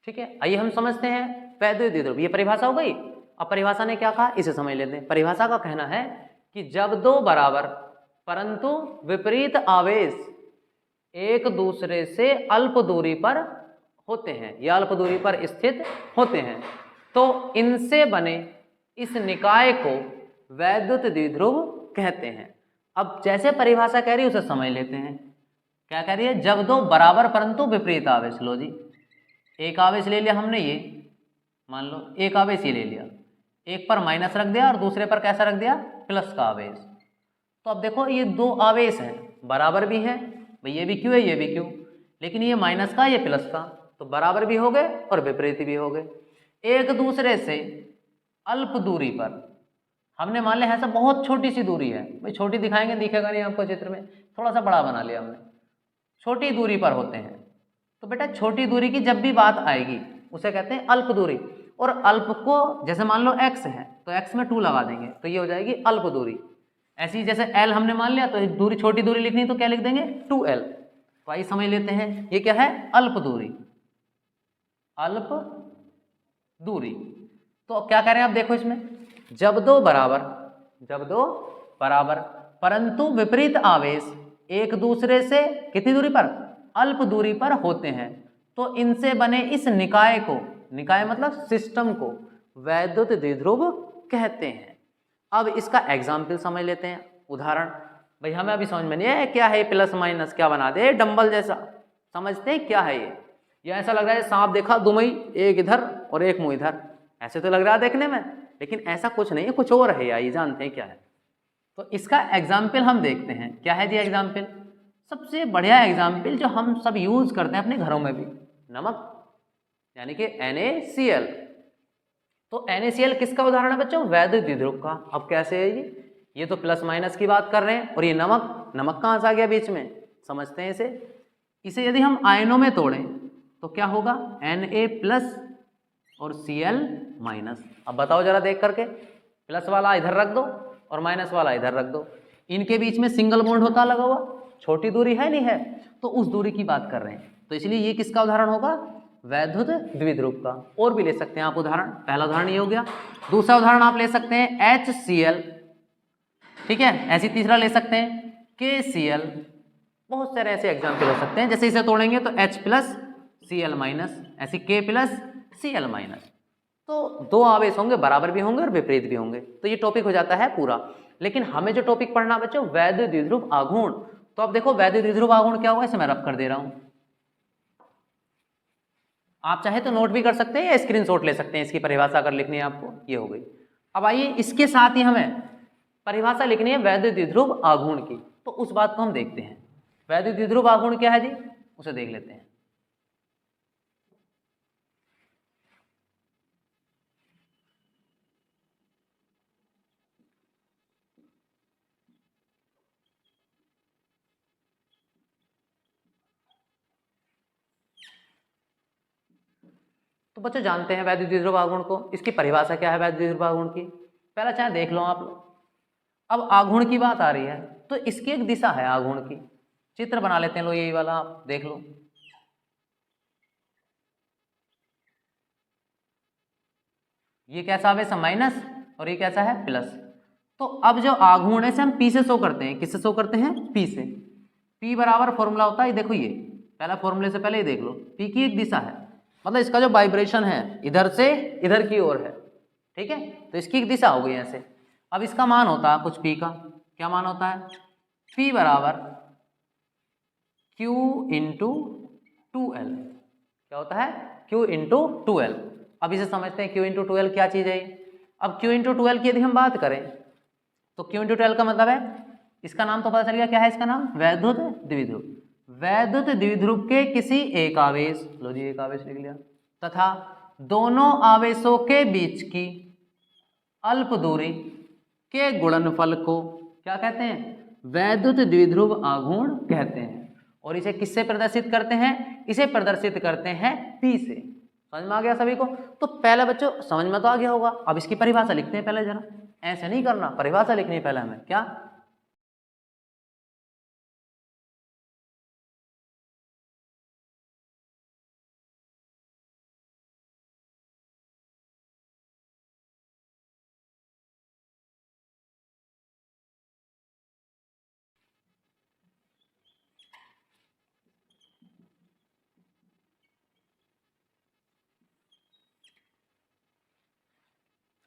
ठीक है, आइए हम समझते हैं वैद्युत द्विध्रुव। ये परिभाषा हो गई। अब परिभाषा ने क्या कहा इसे समझ लेते हैं। परिभाषा का कहना है कि जब दो बराबर परंतु विपरीत आवेश एक दूसरे से अल्प दूरी पर होते हैं, ये अल्प दूरी पर स्थित होते हैं। तो इनसे बने इस निकाय को वैद्युत द्विध्रुव कहते हैं। अब जैसे परिभाषा कह रही है उसे समझ लेते हैं। क्या कह रही है? जब दो बराबर परंतु विपरीत आवेश, लो जी एक आवेश ले लिया हमने, ये मान लो एक आवेश ये ले लिया, एक पर माइनस रख दिया और दूसरे पर कैसा रख दिया? प्लस का आवेश। तो अब देखो ये दो आवेश हैं, बराबर भी हैं भाई, ये भी क्यू है ये भी क्यू, लेकिन ये माइनस का ये प्लस का, तो बराबर भी हो गए और विपरीत भी हो गए। एक दूसरे से अल्प दूरी पर, हमने मान लिया ऐसा बहुत छोटी सी दूरी है भाई, छोटी दिखाएंगे दिखेगा नहीं आपको चित्र में, थोड़ा सा बड़ा बना लिया हमने, छोटी दूरी पर होते हैं। तो बेटा छोटी दूरी की जब भी बात आएगी उसे कहते हैं अल्प दूरी। और अल्प को जैसे मान लो x है तो x में 2 लगा देंगे तो ये हो जाएगी अल्प दूरी। ऐसी जैसे l हमने मान लिया तो दूरी छोटी दूरी लिखनी तो क्या लिख देंगे? 2l। तो आइए समझ लेते हैं ये क्या है? अल्प दूरी, अल्प दूरी। तो क्या कह रहे हैं आप देखो इसमें, जब दो बराबर परंतु विपरीत आवेश एक दूसरे से कितनी दूरी पर? अल्प दूरी पर होते हैं, तो इनसे बने इस निकाय को, निकाय मतलब सिस्टम को, वैद्युत द्विध्रुव कहते हैं। अब इसका एग्जाम्पल समझ लेते हैं, उदाहरण। भाई हमें अभी समझ में नहीं है क्या है प्लस माइनस, क्या बना दे डंबल जैसा, समझते हैं क्या है ये ऐसा लग रहा है सांप देखा दुमई, एक इधर और एक मुंह इधर, ऐसे तो लग रहा है देखने में, लेकिन ऐसा कुछ नहीं है, कुछ और है, आइए जानते हैं क्या है। तो इसका एग्जाम्पल हम देखते हैं, क्या है जी एग्जाम्पल? सबसे बढ़िया एग्जाम्पल जो हम सब यूज करते हैं अपने घरों में भी, नमक यानी कि NaCl। तो NaCl किसका उदाहरण है बच्चों? वैद्युत द्विध्रुव का। अब कैसे है ये तो प्लस माइनस की बात कर रहे हैं, और ये नमक कहाँ से आ गया बीच में, समझते हैं इसे यदि हम आयनों में तोड़ें तो क्या होगा? Na+ और Cl-। अब बताओ जरा देख करके, प्लस वाला इधर रख दो और माइनस वाला इधर रख दो, इनके बीच में सिंगल बॉन्ड होता लगा हुआ, छोटी दूरी है नहीं है, तो उस दूरी की बात कर रहे हैं। तो इसलिए ये किसका उदाहरण होगा? वैद्युत द्विध्रुव का। और भी ले सकते हैं आप उदाहरण, पहला उदाहरण ये हो गया। दूसरा उदाहरण आप ले सकते हैं HCl, ठीक है, ऐसी तीसरा ले सकते हैं KCl। बहुत सारे ऐसे एग्जाम्पल हो सकते हैं, जैसे इसे तोड़ेंगे तो H+Cl-, ऐसी K+Cl-। तो दो आवेश होंगे, बराबर भी होंगे और विपरीत भी होंगे, तो ये टॉपिक हो जाता है पूरा। लेकिन हमें जो टॉपिक पढ़ना बच्चों, वैद्युत द्विध्रुव आघूर्ण। तो अब देखो वैद्युत द्विध्रुव आघूर्ण क्या होगा, इसे मैं रफ कर दे रहा हूं, आप चाहे तो नोट भी कर सकते हैं या स्क्रीनशॉट ले सकते हैं, इसकी परिभाषा अगर लिखनी है आपको, ये हो गई। अब आइए इसके साथ ही हमें परिभाषा लिखनी है वैद्युत द्विध्रुव आघूर्ण की, तो उस बात को हम देखते हैं। वैद्युत द्विध्रुव आघूर्ण क्या है जी, उसे देख लेते हैं। तो बच्चों जानते हैं वैद्युत द्विध्रुव आघूर्ण को, इसकी परिभाषा क्या है वैद्युत द्विध्रुव आघूर्ण की, पहला चाहे देख लो आप लोग। अब आघूर्ण की बात आ रही है तो इसकी एक दिशा है आघूर्ण की, चित्र बना लेते हैं, लो यही वाला आप देख लो। ये कैसा आवेश है? माइनस, और ये कैसा है? प्लस। तो अब जो आघूर्ण है इसे हम पी से शो करते हैं, किससे शो करते हैं? पी से। पी बराबर फॉर्मूला होता है, देखो ये पहला फॉर्मूले से पहले ही देख लो, पी की एक दिशा है, मतलब इसका जो वाइब्रेशन है इधर से इधर की ओर है, ठीक है, तो इसकी एक दिशा हो गई ऐसे। अब इसका मान होता है कुछ पी का, क्या मान होता है? पी बराबर Q इंटू 2L, क्या होता है? Q into 2L। अब इसे समझते हैं Q इंटू 2L क्या चीज़ है। अब Q इंटू 2L की यदि हम बात करें तो Q इंटू 2L का मतलब है, इसका नाम तो पता चल गया, क्या है इसका नाम? वैद्युत द्विध्रुव। वैद्युत द्विध्रुव के किसी एक आवेश, लो जी एक आवेश लिख लिया, तथा दोनों आवेशों के बीच की अल्प दूरी के गुणनफल को क्या कहते हैं? वैद्युत द्विध्रुव आघूर्ण कहते हैं। और इसे किससे प्रदर्शित करते हैं? इसे प्रदर्शित करते हैं P से। समझ में आ गया सभी को? तो पहले बच्चों समझ में तो आ गया होगा, अब इसकी परिभाषा लिखते हैं पहले जरा, ऐसे नहीं करना, परिभाषा लिखनी है पहले हमें, क्या?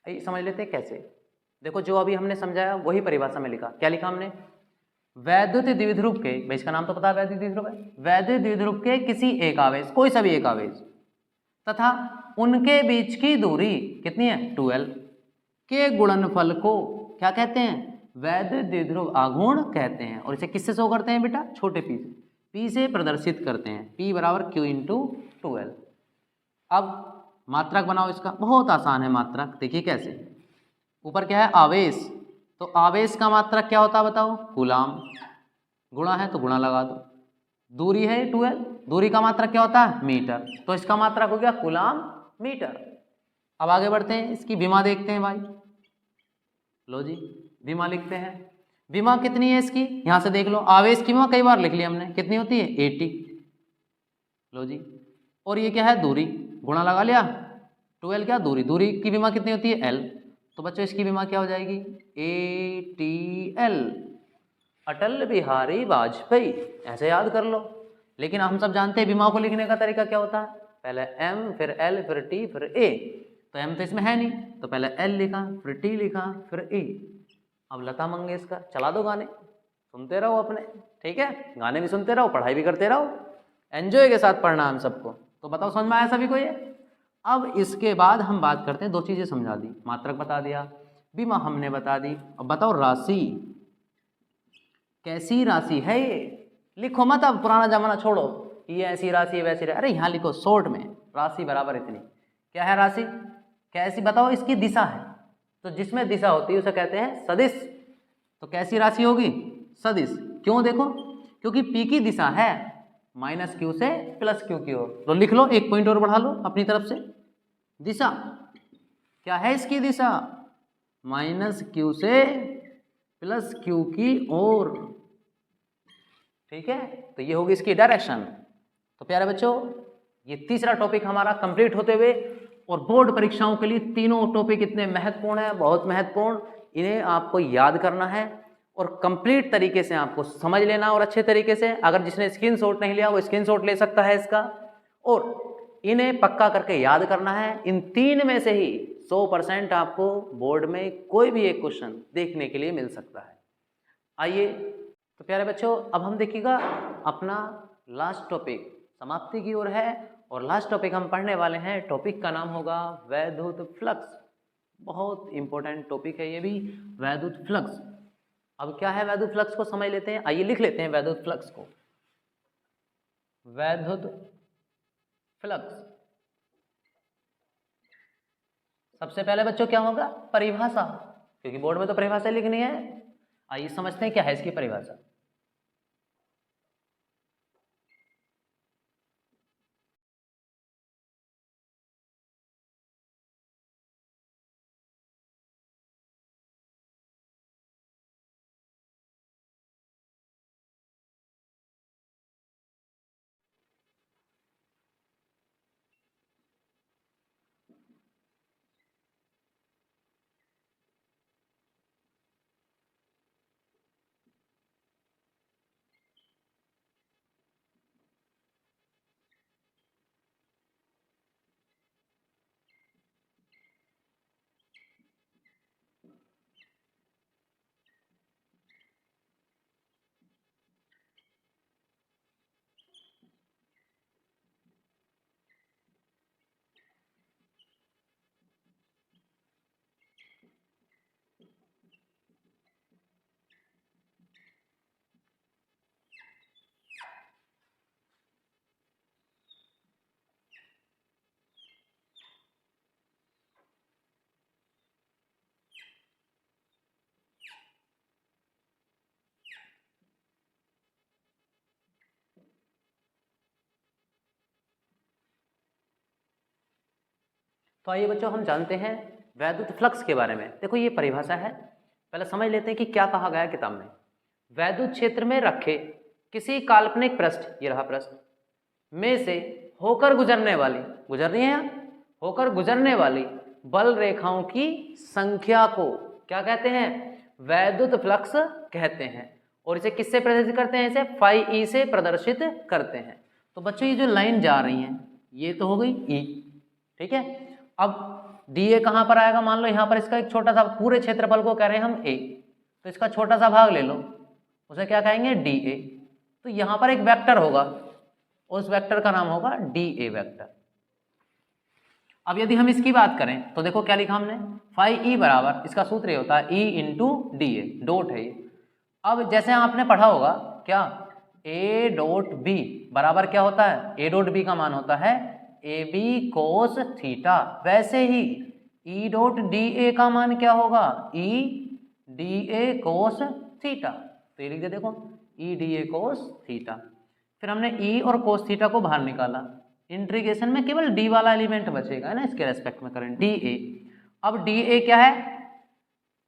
आइए समझ लेते हैं कैसे। देखो जो अभी हमने समझाया वही परिभाषा में लिखा। क्या लिखा हमने? वैद्युत द्विध्रुव के, भाई इसका नाम तो पता है वैद्युत द्विध्रुव है, वैद्युत द्विध्रुव के किसी एक आवेश, कोई सा भी एक आवेश तथा उनके बीच की दूरी कितनी है 2l के गुणनफल को क्या कहते हैं? वैद्युत द्विध्रुव आघूर्ण कहते हैं। और इसे किससे शो करते हैं बेटा? छोटे p से, p से प्रदर्शित करते हैं, p बराबर q इंटू 2l। अब मात्रक बनाओ इसका, बहुत आसान है मात्रक। देखिए कैसे, ऊपर क्या है आवेश, तो आवेश का मात्रक क्या होता है बताओ? कूलाम। गुणा है तो गुणा लगा दो, दूरी है 2l, दूरी का मात्रक क्या होता है? मीटर, तो इसका मात्रक हो गया कूलाम मीटर। अब आगे बढ़ते हैं, इसकी विमा देखते हैं भाई। लो जी विमा लिखते हैं। विमा कितनी है इसकी? यहां से देख लो, आवेश की विमा कई बार लिख लिया हमने, कितनी होती है 80। लो जी, और ये क्या है? दूरी, गुणा लगा लिया, 2l क्या दूरी, दूरी की विमा कितनी होती है l, तो बच्चों इसकी विमा क्या हो जाएगी? ATL, अटल बिहारी वाजपेयी, ऐसे याद कर लो। लेकिन हम सब जानते हैं विमा को लिखने का तरीका क्या होता है, पहले m फिर l फिर t फिर a, तो m तो इसमें है नहीं तो पहले l लिखा फिर t लिखा फिर a। अब लता मंगेशकर, चला दो गाने, सुनते रहो अपने, ठीक है, गाने भी सुनते रहो, पढ़ाई भी करते रहो, एंजॉय के साथ पढ़ना हम सबको। तो बताओ समझ में आया सभी को ये? अब इसके बाद हम बात करते हैं, दो चीजें समझा दी, मात्रक बता दिया, विमा हमने बता दी। अब बताओ राशि, कैसी राशि है ये? लिखो मत, अब पुराना जमाना छोड़ो, ये ऐसी राशि वैसी राशि, अरे यहाँ लिखो शॉर्ट में, राशि बराबर इतनी। क्या है राशि? कैसी? बताओ इसकी दिशा है, तो जिसमें दिशा होती है उसे कहते हैं सदिश। तो कैसी राशि होगी? सदिश। क्यों? देखो क्योंकि p की दिशा है -q से +q की ओर, तो लिख लो, एक पॉइंट और बढ़ा लो अपनी तरफ से। दिशा क्या है इसकी? दिशा -q से +q की ओर, ठीक है, तो ये होगी इसकी डायरेक्शन। तो प्यारे बच्चों, ये तीसरा टॉपिक हमारा कंप्लीट होते हुए, और बोर्ड परीक्षाओं के लिए तीनों टॉपिक इतने महत्वपूर्ण है, बहुत महत्वपूर्ण, इन्हें आपको याद करना है और कंप्लीट तरीके से आपको समझ लेना, और अच्छे तरीके से। अगर जिसने स्क्रीनशॉट नहीं लिया वो स्क्रीनशॉट ले सकता है इसका, और इन्हें पक्का करके याद करना है। इन तीन में से ही 100% आपको बोर्ड में कोई भी एक क्वेश्चन देखने के लिए मिल सकता है। आइए, तो प्यारे बच्चों, अब हम देखिएगा अपना लास्ट टॉपिक समाप्ति की ओर है, और लास्ट टॉपिक हम पढ़ने वाले हैं, टॉपिक का नाम होगा वैद्युत फ्लक्स। बहुत इंपॉर्टेंट टॉपिक है ये भी, वैद्युत फ्लक्स। अब क्या है वैद्युत फ्लक्स को समझ लेते हैं, आइए लिख लेते हैं वैद्युत फ्लक्स को। वैद्युत फ्लक्स, सबसे पहले बच्चों क्या होगा? परिभाषा, क्योंकि बोर्ड में तो परिभाषा लिखनी है। आइए समझते हैं क्या है इसकी परिभाषा। तो आइए बच्चों, हम जानते हैं वैद्युत फ्लक्स के बारे में। देखो ये परिभाषा है, पहले समझ लेते हैं कि क्या कहा गया है किताब में। वैद्युत क्षेत्र में रखे किसी काल्पनिक पृष्ठ, ये रहा पृष्ठ, में से होकर गुजरने वाली, गुजर रही है यहाँ, होकर गुजरने वाली बल रेखाओं की संख्या को क्या कहते हैं? वैद्युत फ्लक्स कहते हैं। और इसे किससे प्रदर्शित करते हैं? इसे φe से प्रदर्शित करते हैं। तो बच्चों ये जो लाइन जा रही है ये तो हो गई E, ठीक है। अब डी ए कहाँ पर आएगा, मान लो यहाँ पर इसका एक छोटा सा, पूरे क्षेत्रफल को कह रहे हैं हम ए, तो इसका छोटा सा भाग ले लो, उसे क्या कहेंगे, डी ए। तो यहाँ पर एक वेक्टर होगा, उस वेक्टर का नाम होगा डी ए वेक्टर। अब यदि हम इसकी बात करें तो देखो क्या लिखा हमने, फाई ई बराबर, इसका सूत्र ये होता है E into D A, dot है ये। अब जैसे आपने पढ़ा होगा क्या, ए डॉट बी बराबर क्या होता है, ए डॉट बी का मान होता है ए बी कोस थीटा, वैसे ही ई डॉट डी ए का मान क्या होगा, E D A cos theta. तो ये लिख दे देखो, E D A cos theta. फिर हमने ई और कोस थीटा को बाहर निकाला, इंटीग्रेशन में केवल डी वाला एलिमेंट बचेगा, है ना, इसके रेस्पेक्ट में करें डी ए। अब डी ए क्या है,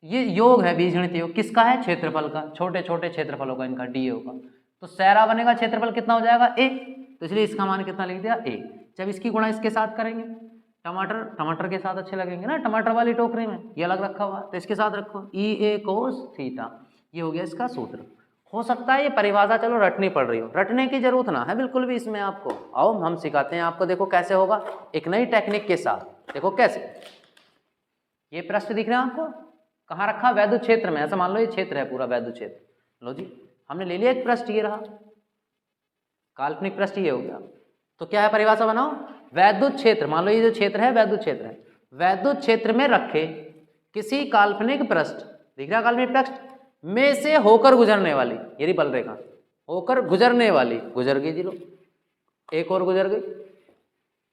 ये योग है, बीजगणित योग, किसका है, क्षेत्रफल का, छोटे छोटे क्षेत्रफलों का इनका डी ए होगा। तो सैरा बनेगा, क्षेत्रफल कितना हो जाएगा, ए, तो इसलिए इसका मान कितना लिख दिया, ए। जब इसकी गुणा इसके साथ करेंगे, टमाटर टमाटर के साथ अच्छे लगेंगे ना, टमाटर वाली टोकरी में ये अलग रखा हुआ, तो इसके साथ रखो ई ए कोस थीटा, ये हो गया इसका सूत्र। हो सकता है ये परिभाषा चलो रटनी पड़ रही हो, रटने की जरूरत ना है बिल्कुल भी इसमें आपको, आओ हम सिखाते हैं आपको, देखो कैसे होगा एक नई टेक्निक के साथ। देखो कैसे, ये प्रश्न दिख रहा है आपको, कहाँ रखा, वैद्युत क्षेत्र में, ऐसा मान लो ये क्षेत्र है पूरा वैद्युत क्षेत्र। लो जी, हमने ले लिया एक पृष्ठ, ये रहा काल्पनिक पृष्ठ, ये हो गया। तो क्या है, परिभाषा बनाओ, वैद्युत क्षेत्र, मान लो ये जो क्षेत्र है वैद्युत क्षेत्र है, वैद्युत क्षेत्र में रखे किसी काल्पनिक पृष्ठ, दिख रहा काल्पनिक पृष्ठ में से होकर गुजरने वाली, यदि बल रेखा होकर गुजरने वाली, गुजर गई जी लो, एक और गुजर गई,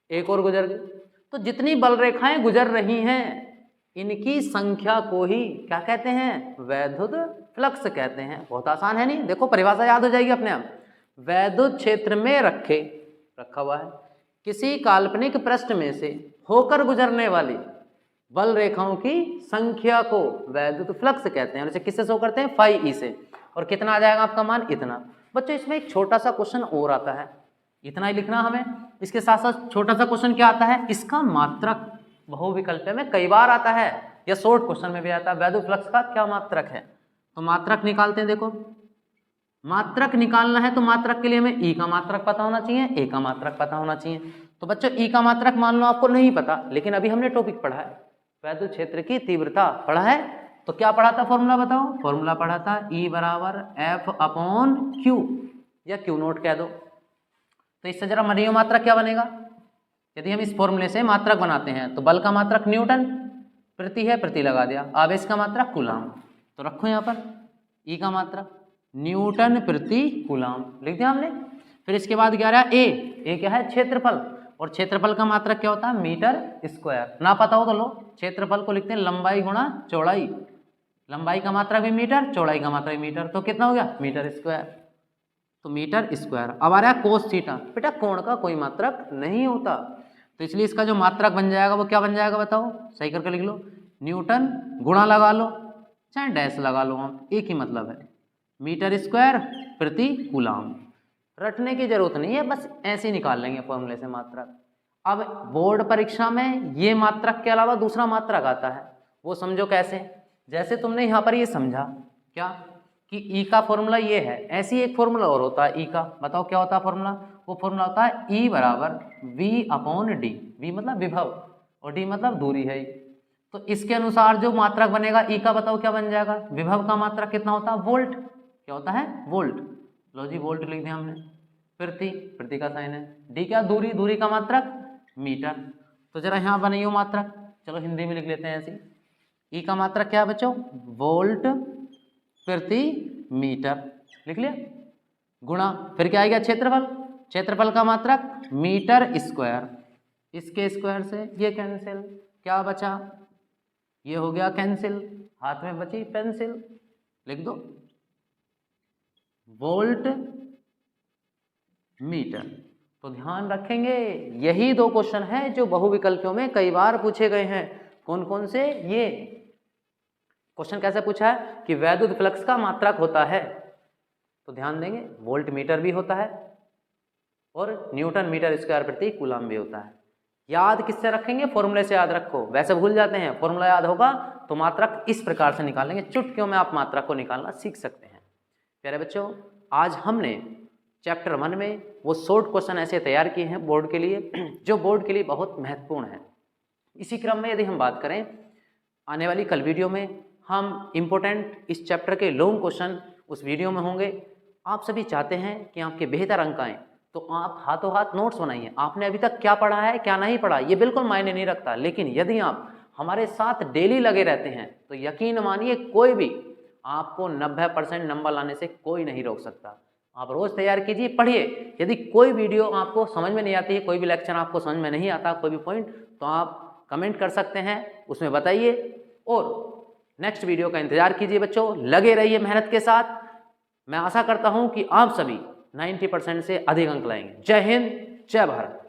एक और गुजर गई, तो जितनी बल रेखाएं गुजर रही हैं इनकी संख्या को ही क्या कहते हैं, वैद्युत फ्लक्स कहते हैं। बहुत आसान है नहीं, देखो परिभाषा याद हो जाएगी अपने आप। वैद्युत क्षेत्र में रखा हुआ है किसी काल्पनिक पृष्ठ में से होकर गुजरने वाली बल रेखाओं की संख्या को वैद्युत फ्लक्स कहते हैं, और इसे किससे शो करते हैं, फाई ई से। और कितना आ जाएगा आपका मान, इतना। बच्चों इसमें एक छोटा सा क्वेश्चन और आता है, इतना ही लिखना हमें, इसके साथ साथ छोटा सा क्वेश्चन क्या आता है, इसका मात्रक बहुविकल्प में कई बार आता है, या शॉर्ट क्वेश्चन में भी आता है, वैद्युत फ्लक्स का क्या मात्रक है। तो मात्रक निकालते हैं, देखो मात्रक निकालना है तो मात्रक के लिए हमें ई का मात्रक पता होना चाहिए, ए का मात्रक पता होना चाहिए। तो बच्चों ई का मात्रक मान लो आपको नहीं पता, लेकिन अभी हमने टॉपिक पढ़ा है वैद्युत क्षेत्र की तीव्रता पढ़ा है, तो क्या पढ़ा था, फॉर्मूला बताओ, फॉर्मूला पढ़ा था ई बराबर एफ अपॉन क्यू, या क्यू नोट कह दो। तो इससे जरा मनीय मात्रक क्या बनेगा, यदि हम इस फॉर्मूले से मात्रक बनाते हैं तो बल का मात्रक न्यूटन प्रति है, प्रति लगा दिया, आवेश का मात्रक कूलाम, तो रखो यहाँ पर ई का मात्रक न्यूटन प्रति कूलाम लिख दिया हमने। फिर इसके बाद क्या रहा, ए क्या है, क्षेत्रफल, और क्षेत्रफल का मात्रक क्या होता है, मीटर स्क्वायर। ना पता हो तो लो, क्षेत्रफल को लिखते हैं लंबाई गुणा चौड़ाई, लंबाई का मात्रक भी मीटर, चौड़ाई का मात्रक भी मीटर, तो कितना हो गया, मीटर स्क्वायर, तो मीटर स्क्वायर। अब आ रहा है कोस थीटा, बेटा कोण का कोई मात्रक नहीं होता, तो इसलिए इसका जो मात्रक बन जाएगा वो क्या बन जाएगा बताओ, सही करके लिख लो, न्यूटन गुणा लगा लो चाहे डैश लगा लो, आप एक ही मतलब है, मीटर स्क्वायर प्रति कूलाम। रटने की जरूरत नहीं है, बस ऐसे ही निकाल लेंगे फॉर्मूले से मात्रक। अब बोर्ड परीक्षा में ये मात्रक के अलावा दूसरा मात्रक आता है, वो समझो कैसे, जैसे तुमने यहाँ पर ये समझा क्या कि ई का फॉर्मूला ये है, ऐसे ही एक फॉर्मूला और होता है ई का, बताओ क्या होता है फॉर्मूला, वो फॉर्मूला होता है ई बराबर वी अपॉन डी, वी मतलब विभव और डी मतलब दूरी है। तो इसके अनुसार जो मात्रक बनेगा ई का, बताओ क्या बन जाएगा, विभव का मात्रक कितना होता है, वोल्ट, क्या होता है, वोल्ट, लो जी वोल्ट लिख दिया हमने, प्रति का साइन है, डी क्या, दूरी, दूरी का मात्रक मीटर। तो जरा यहाँ बनाइए मात्रक, चलो हिंदी में लिख लेते हैं ऐसे, ई का मात्रक क्या है बच्चों, वोल्ट प्रति मीटर, लिख लिया, गुणा फिर क्या आएगा, क्षेत्रफल, क्षेत्रफल का मात्रक मीटर स्क्वायर, इसके स्क्वायर से ये कैंसिल, क्या बचा, ये हो गया कैंसिल, हाथ में बची पेंसिल, लिख दो वोल्ट मीटर। तो ध्यान रखेंगे यही दो क्वेश्चन हैं जो बहुविकल्पों में कई बार पूछे गए हैं। कौन कौन से, ये क्वेश्चन कैसे पूछा है कि वैद्युत फ्लक्स का मात्रक होता है, तो ध्यान देंगे वोल्ट मीटर भी होता है और न्यूटन मीटर स्क्वायर प्रति कूलम भी होता है। याद किससे रखेंगे, फॉर्मूले से याद रखो, वैसे भूल जाते हैं, फॉर्मूला याद होगा तो मात्रक इस प्रकार से निकालेंगे, चुटकियों में आप मात्रक को निकालना सीख सकते हैं। प्यारे बच्चों, आज हमने चैप्टर 1 में वो शॉर्ट क्वेश्चन ऐसे तैयार किए हैं बोर्ड के लिए, जो बोर्ड के लिए बहुत महत्वपूर्ण है। इसी क्रम में यदि हम बात करें, आने वाली कल वीडियो में हम इम्पोर्टेंट इस चैप्टर के लॉन्ग क्वेश्चन उस वीडियो में होंगे। आप सभी चाहते हैं कि आपके बेहतर अंक आएँ, तो आप हाथों हाथ नोट्स बनाइए। आपने अभी तक क्या पढ़ा है क्या नहीं पढ़ा ये बिल्कुल मायने नहीं रखता, लेकिन यदि आप हमारे साथ डेली लगे रहते हैं तो यकीन मानिए कोई भी आपको 90% नंबर लाने से कोई नहीं रोक सकता। आप रोज़ तैयार कीजिए, पढ़िए। यदि कोई वीडियो आपको समझ में नहीं आती है, कोई भी लेक्चर आपको समझ में नहीं आता, कोई भी पॉइंट, तो आप कमेंट कर सकते हैं, उसमें बताइए और नेक्स्ट वीडियो का इंतजार कीजिए। बच्चों लगे रहिए मेहनत के साथ। मैं आशा करता हूं कि आप सभी 90% से अधिक अंक लाएंगे। जय हिंद, जय भारत।